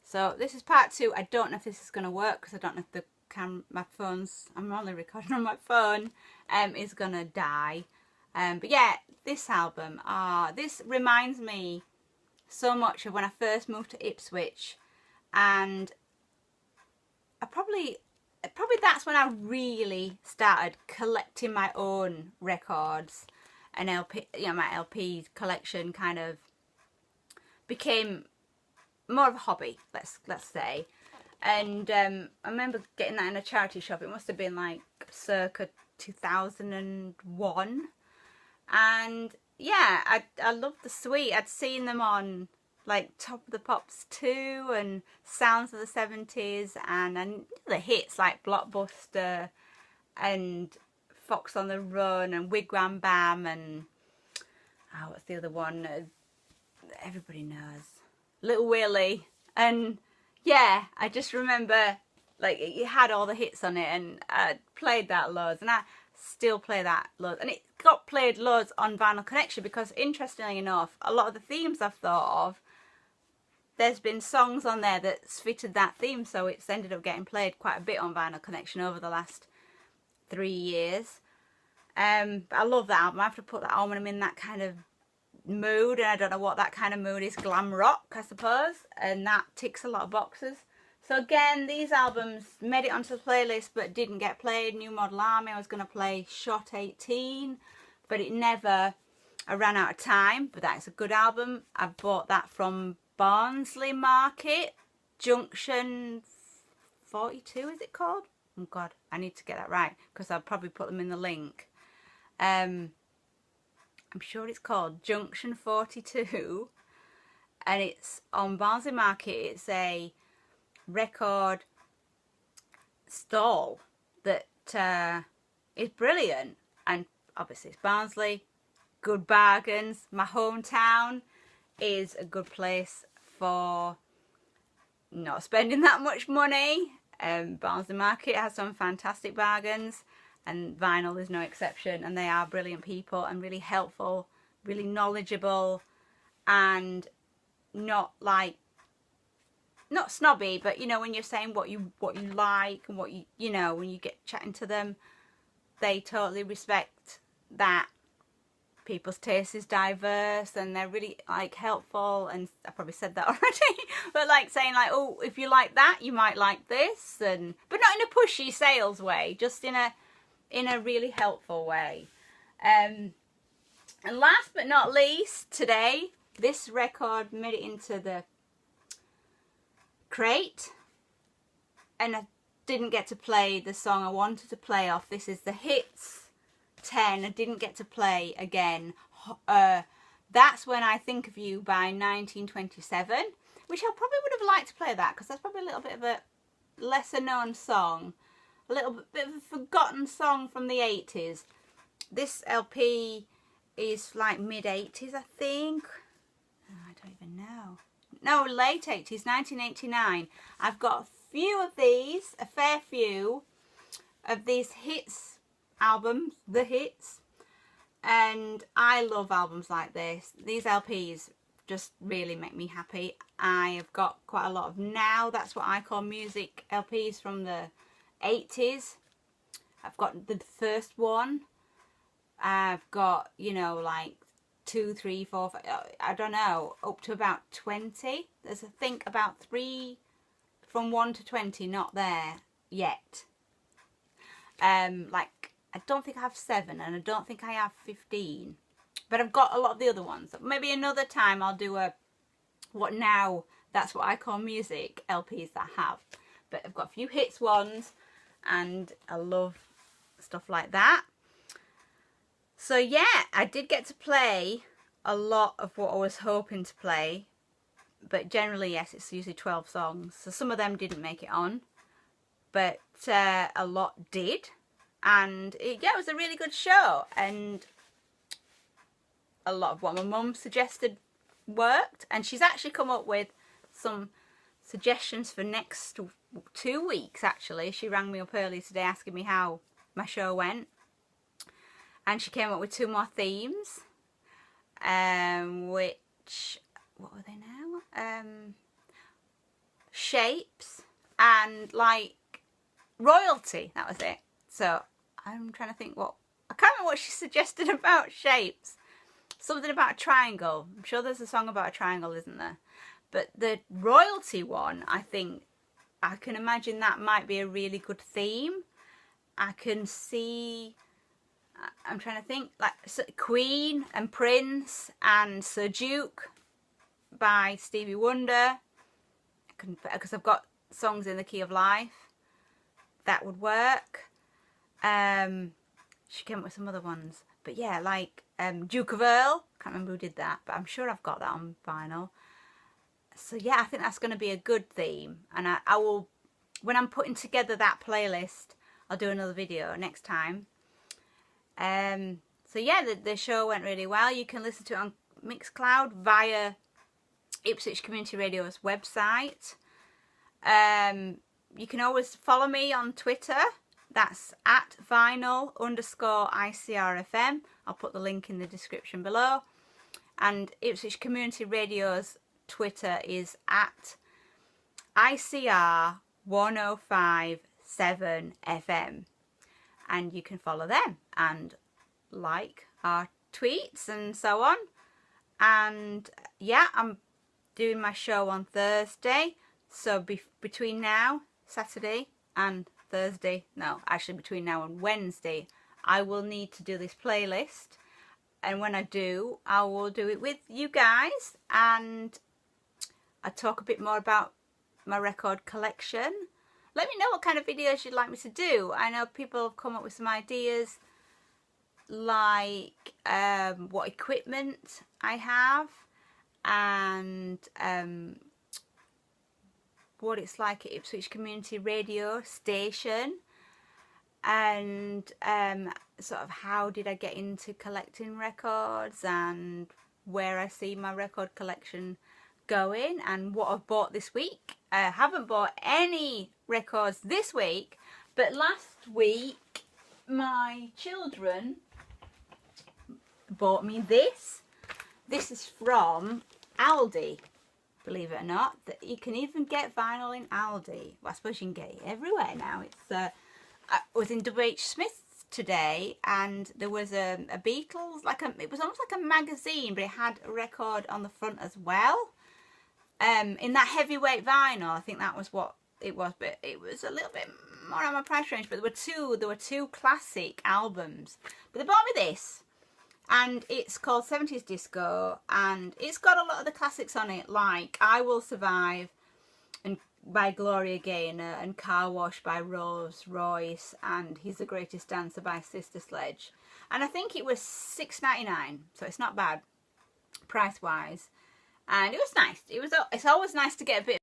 So this is part 2. I don't know if this is going to work because I don't know if the my phone's, I'm only recording on my phone, is going to die. But yeah, this album, this reminds me so much of when I first moved to Ipswich, and probably that's when I really started collecting my own records, and LP, my LP collection kind of became more of a hobby, let's say. And I remember getting that in a charity shop. It must have been like circa 2001. And yeah, I loved the Sweet. I'd seen them on like Top of the Pops 2 and Sounds of the 70s, and I knew the hits like Blockbuster and Fox on the Run and Wigwam Bam and what's the other one? Everybody knows. Little Willie. And yeah, I just remember like it had all the hits on it, and I played that loads, and I still play that loads, and it got played loads on Vinyl Connection because, interestingly enough, a lot of the themes I've thought of, there's been songs on there that's fitted that theme, so it's ended up getting played quite a bit on Vinyl Connection over the last 3 years. But I love that album. I have to put that on when I'm in that kind of mood, and I don't know what that kind of mood is. Glam rock, I suppose, and that ticks a lot of boxes. So again, these albums made it onto the playlist but didn't get played. New Model Army, I was going to play Shot 18, but it never, I ran out of time. But that's a good album. I bought that from Barnsley Market, Junction 42 is it called? Oh god, I need to get that right because I'll probably put them in the link. I'm sure it's called Junction 42, and it's on Barnsley Market. It's a record stall that is brilliant, and obviously it's Barnsley, good bargains. My hometown is a good place for not spending that much money. Barnsley Market has some fantastic bargains, and Vinyl is no exception, and they are brilliant people and really helpful, really knowledgeable, and not snobby, but when you're saying what you like and what you know when you get chatting to them, they totally respect that people's taste is diverse, and they're really like helpful. And I probably said that already, but like saying like, oh, if you like that, you might like this, and but not in a pushy sales way, just in a really helpful way. And last but not least, today this record made it into the crate, and I didn't get to play the song I wanted to play off. This is the Hits 10. I didn't get to play again. That's When I Think of You by 1927, which I probably would have liked to play that because that's probably a little bit of a lesser known song, a little bit of a forgotten song from the 80s. This LP is like mid 80s, I think. I don't even know. No, late 80s, 1989. I've got a fair few of these Hits albums, the Hits, and I love albums like this. These LPs just really make me happy. I have got quite a lot of Now, That's What I Call Music LPs from the 80s. I've got the first one. I've got, like 2, 3, 4, 5, I don't know, up to about 20. There's I think about 3 from 1 to 20 not there yet. Like I don't think I have 7, and I don't think I have 15, but I've got a lot of the other ones. Maybe another time I'll do a what now that's what I call music LPs that I have, but I've got a few Hits ones, and I love stuff like that. So yeah, I did get to play a lot of what I was hoping to play, but generally, yes, it's usually 12 songs. So some of them didn't make it on, but a lot did. And it was a really good show, and a lot of what my mum suggested worked, and she's actually come up with some suggestions for next 2 weeks. Actually, she rang me up early today asking me how my show went, and she came up with 2 more themes, which, what were they now? Shapes, and like Royalty. That was it. So I'm trying to think what, I can't remember what she suggested about Shapes. Something about a triangle. I'm sure there's a song about a triangle, isn't there? But the Royalty one, I think, I can imagine that might be a really good theme. I can see, I'm trying to think, like Queen and Prince and Sir Duke by Stevie Wonder. Because I've got songs in the key of life. That would work. She came up with some other ones. But yeah, like Duke of Earl. Can't remember who did that, but I'm sure I've got that on vinyl. So yeah, I think that's going to be a good theme. And I will, when I'm putting together that playlist, I'll do another video next time. So yeah, the show went really well. You can listen to it on Mixcloud via Ipswich Community Radio's website. You can always follow me on Twitter. That's at vinyl_ICRFM. I'll put the link in the description below. And Ipswich Community Radio's Twitter is at ICR1057FM. And you can follow them and like our tweets and so on. And yeah, I'm doing my show on Thursday. So between now, Saturday, and Thursday, no, actually between now and Wednesday, I will need to do this playlist. And when I do, I will do it with you guys. And I talk a bit more about my record collection. Let me know what kind of videos you'd like me to do. I know people have come up with some ideas, like what equipment I have, and what it's like at Ipswich Community Radio Station, and sort of how did I get into collecting records, and where I see my record collection going, and what I've bought this week. I haven't bought any records this week, but last week my children bought me this. This is from Aldi. Believe it or not, that you can even get vinyl in Aldi. Well, I suppose you can get it everywhere now. It's I was in W.H. Smith's today, and there was a Beatles, it was almost like a magazine, but it had a record on the front as well. In that heavyweight vinyl, I think that was what it was, but it was a little bit more on my price range. But there were two classic albums. But they bought me this. And it's called 70s Disco, and it's got a lot of the classics on it, like I Will Survive and by Gloria Gaynor, and Car Wash by Rose Royce, and He's the Greatest Dancer by Sister Sledge. And I think it was $6.99, so it's not bad price wise. And it was nice. It's always nice to get a bit